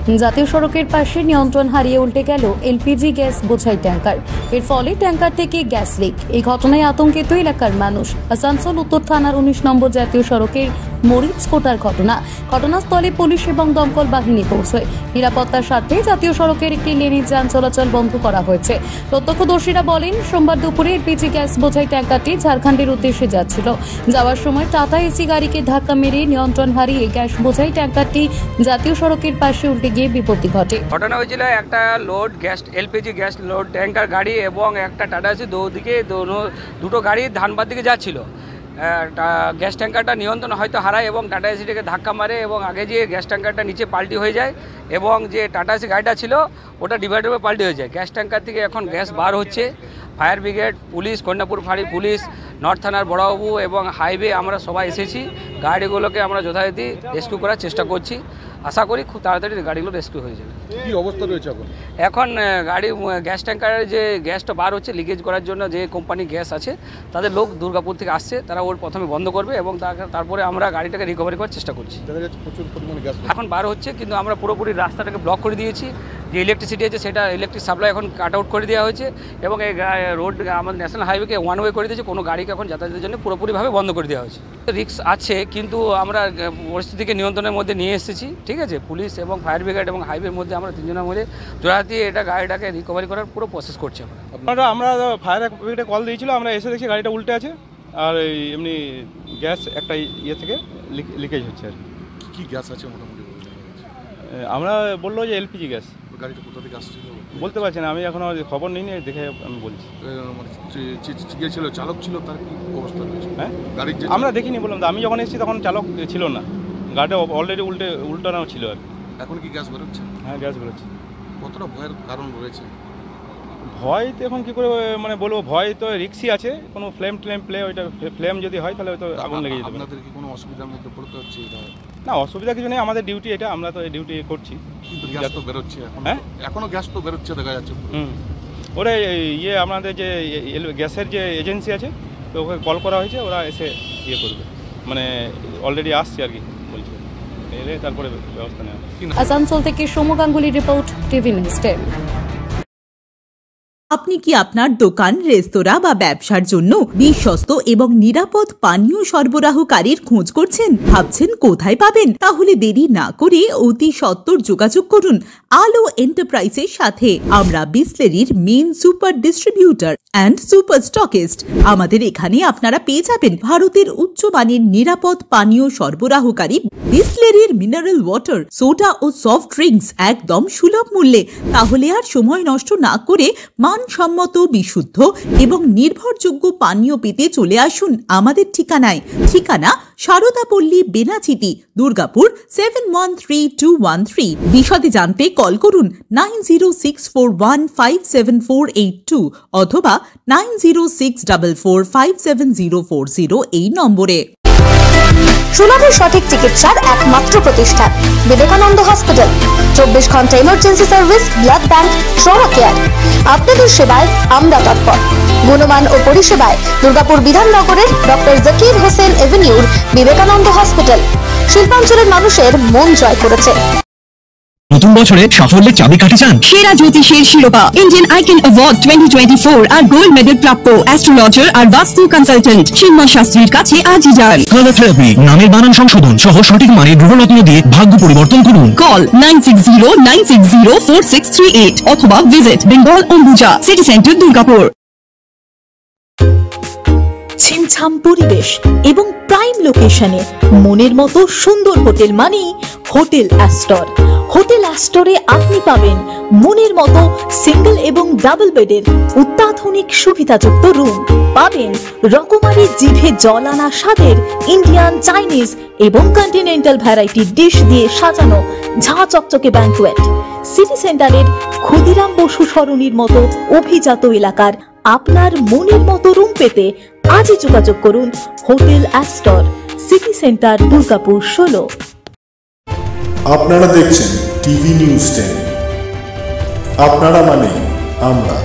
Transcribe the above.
জাতীয় সড়কের পাশে নিয়ন্ত্রণ হারিয়ে উল্টে গেল এলপিজি গ্যাস বোঝাই ট্যাঙ্কার। এর ফলে ট্যাঙ্কার থেকে গ্যাস লিক। এই ঘটনায় আতঙ্কিত এলাকার মানুষ। আসানসোল উত্তর থানার 19 নম্বর জাতীয় সড়কের মরিচকোটার ঘটনাস্থলে পুলিশ এবং দমকল বাহিনী পৌঁছয়। নিরাপত্তার স্বার্থে জাতীয় সড়কের একটি লেনে যান চলাচল বন্ধ করা হয়েছে। প্রত্যক্ষদর্শীরা বলেন, সোমবার দুপুরে এলপিজি গ্যাস বোঝাই ট্যাঙ্কারটি ঝাড়খণ্ডের উদ্দেশ্যে যাচ্ছিল। যাওয়ার সময় টাটা এসি গাড়িকে ধাক্কা মেরে নিয়ন্ত্রণ হারিয়ে গ্যাস বোঝাই ট্যাঙ্কারটি জাতীয় সড়কের পাশে উল্টে গিয়ে বিপত্তি ঘটে। ঘটনা হয়েছিল একটা load gas LPG gas load tanker গাড়ি এবং একটা টাটা এসি দুটো গাড়ি ধানবাদ দিকে যাচ্ছিল। গ্যাস ট্যাঙ্কারটা নিয়ন্ত্রণ হয়তো হারায় এবং টাটা এসিটাকে ধাক্কা মারে এবং আগে যে গ্যাস ট্যাঙ্কারটা নিচে পাল্টি হয়ে যায় এবং যে টাটা এসি গাড়িটা ছিল ওটা ডিভাইডার হয়ে পাল্টি হয়ে যায়। গ্যাস ট্যাঙ্কার থেকে এখন গ্যাস বার হচ্ছে। ফায়ার ব্রিগেড, পুলিশ, কন্যাপুর ফাঁড়ি পুলিশ, নর্থ থানার বড়বাবু এবং হাইওয়ে আমরা সবাই এসেছি। গাড়িগুলোকে আমরা যথারীতি রেস্কিউ করার চেষ্টা করছি। আশা করি খুব তাড়াতাড়ি গাড়িগুলো রেস্কিউ হয়ে যাবে। কি অবস্থা রয়েছে এখন গাড়ি গ্যাস ট্যাঙ্কারের যে গ্যাসটা বার হচ্ছে লিকেজ করার জন্য যে কোম্পানি গ্যাস আছে তাদের লোক দুর্গাপুর থেকে আসছে, তারা ওর প্রথমে বন্ধ করবে এবং তারপরে আমরা গাড়িটাকে রিকভারি করার চেষ্টা করছি। এখন বার হচ্ছে কিন্তু আমরা পুরোপুরি রাস্তাটাকে ব্লক করে দিয়েছি। যে ইলেকট্রিসিটি আছে সেটা ইলেকট্রিক সাপ্লাই এখন কাট আউট করে দেওয়া হয়েছে এবং এই রোড আমাদের ন্যাশনাল হাইওয়েকে ওয়ান ওয়ে করে দিয়েছে। কোনো গাড়িকে এখন যাতায়াতের জন্য পুরোপুরিভাবে বন্ধ করে দেওয়া হয়েছে। রিস্ক আছে কিন্তু আমরা পরিস্থিতিকে নিয়ন্ত্রণের মধ্যে নিয়ে এসেছি। ঠিক আছে, পুলিশ এবং ফায়ার ব্রিগেড এবং হাইওয়ের মধ্যে আমরা তিনজনের মধ্যে জোড়াতে এটা গাড়িটাকে রিকভারি করার পুরো প্রসেস করছি। আমরা ফায়ার ব্রিগেডে কল দিয়েছিল, আমরা এসে দেখছি গাড়িটা উল্টে আছে আর এমনি গ্যাস একটা ইয়ে থেকে লিকেজ হচ্ছে। আর কি গ্যাস আছে মোটামুটি আমরা বললো যে এলপিজি গ্যাস। গাড়িটা কোথা থেকে আসছিল বলতে পারছি না, আমি এখনো খবর নিই দেখে আমি বলছি। ছিল চালক ছিল, তার কি অবস্থা রয়েছে? হ্যাঁ, গাড়ি আমরা দেখিনি, বললাম তো আমি যখন এসেছি তখন চালক ছিল না, গাড়িটা অলরেডি উল্টানো ছিল। আর এখন কি গ্যাস বেরোচ্ছে? হ্যাঁ, গ্যাস বেরোচ্ছে। কতটা ভয়ের কারণ রয়েছে? ভয় তো এখন কী করে মানে বলবো, ভয় তো রিক্সই আছে। কোনো ফ্লেম ওইটা ফ্লেম যদি হয় তাহলে হয়তো আগুন লেগে যেতে পারে। আপনাদের কি কোনো অসুবিধার মধ্যে পড়তে হচ্ছে? না, অসুবিধা কিছু নেই, আমাদের ডিউটি এটা, আমরা তো এই ডিউটি করছি। কিন্তু গ্যাস তো বেরোচ্ছে এখন। হ্যাঁ, এখনও গ্যাস তো বেরোচ্ছে দেখা যাচ্ছে। ওরা ইয়ে আমাদের যে গ্যাসের যে এজেন্সি আছে তো ওকে কল করা হয়েছে, ওরা এসে ইয়ে করবে, মানে অলরেডি আসছে আর কি বলছে, এলে তারপরে ব্যবস্থা নেওয়া। আসানসোল থেকে সৌম্য গাঙ্গুলির রিপোর্ট, টিভি নিউজ 10। আপনি কি আপনার দোকান, রেস্তোরাঁ বা ব্যবসার জন্য বিশ্বস্ত এবং নিরাপদ পানীয় সরবরাহকারীর খোঁজ করছেন? ভাবছেন কোথায় পাবেন? তাহলে দেরি না করে অতি সত্বর যোগাযোগ করুন আলো এন্টারপ্রাইজের সাথে। আমরা বিসলেরির main super distributor and super stockist. আমাদের এখানে আপনারা পেয়ে যাবেন ভারতের উচ্চমানের নিরাপদ পানীয় সরবরাহকারী বিসলেরির মিনারেল ওয়াটার, সোডা ও সফট ড্রিঙ্কস একদম সুলভ মূল্যে। তাহলে আর সময় নষ্ট না করে মানসম্মত, বিশুদ্ধ এবং নির্ভরযোগ্য পানীয় পেতে চলে আসুন আমাদের ঠিকানায়। ঠিকানা সারদাপল্লী, বেনাচিটি, দুর্গাপুর 713213। বিশদে জানতে কল করুন 9064157482 অথবা 9064457040 এই নম্বরে। সুলভ সঠিক চিকিৎসার একমাত্র প্রতিষ্ঠান বিবেকানন্দ হসপিটাল। 24 ঘন্টা emergency service, blood bank, trauma care. আপনাদের সেবায় আমরা তৎপর। গুণমান ও পরিষেবায় দুর্গাপুর বিধাননগরের ডক্টর জাকির হোসেন এভিনিউর বিবেকানন্দ হসপিটাল শিল্পাঞ্চলের মানুষের মন জয় করেছে। নতুন বছরে সাফল্যের চাবিকাঠি চান? সেরা জ্যোতিষের শিরোপা, ইন্ডিয়ান আইকন অ্যাওয়ার্ড 2024 আর গোল্ড মেডেল প্রাপ্ত অ্যাস্ট্রোলজার আর বাস্তু কনসালটেন্ট চিন্ময় শাস্ত্রীর কাছে আজই যান। কালার থেরাপি, নামের বানান সংশোধন সহ সঠিক মানের গ্রহরত্ন দিয়ে ভাগ্য পরিবর্তন করুন। কল 9609604638 অথবা visit Bengal Ambuja, city centre, Durgapur. ছিমছাম পরিবেশ এবং প্রাইম লোকেশনে মনের মতো সুন্দর হোটেল মানেই হোটেল অ্যাস্টর। হোটেল অ্যাস্টরে আপনি পাবেন মনের মতো সিঙ্গেল এবং ডাবল বেডের অত্যাধুনিক সুবিধাযুক্ত রুম, পাবেন রকমারি জিভে জল আনা স্বাদের ইন্ডিয়ান, চাইনিজ এবং কন্টিনেন্টাল ভ্যারাইটি ডিশ দিয়ে সাজানো ঝাঁ চকচকে ব্যাংকুয়েট। সিটি সেন্টারের ক্ষুদিরাম বসু সরণির মতো অভিজাত এলাকার আপনার মনের মতো রুম পেতে আজই যোগাযোগ করুন hotel Astor, city centre, Durgapur 16। আপনারা দেখছেন টিভি নিউজ 10। আপনারা মানে আমরা।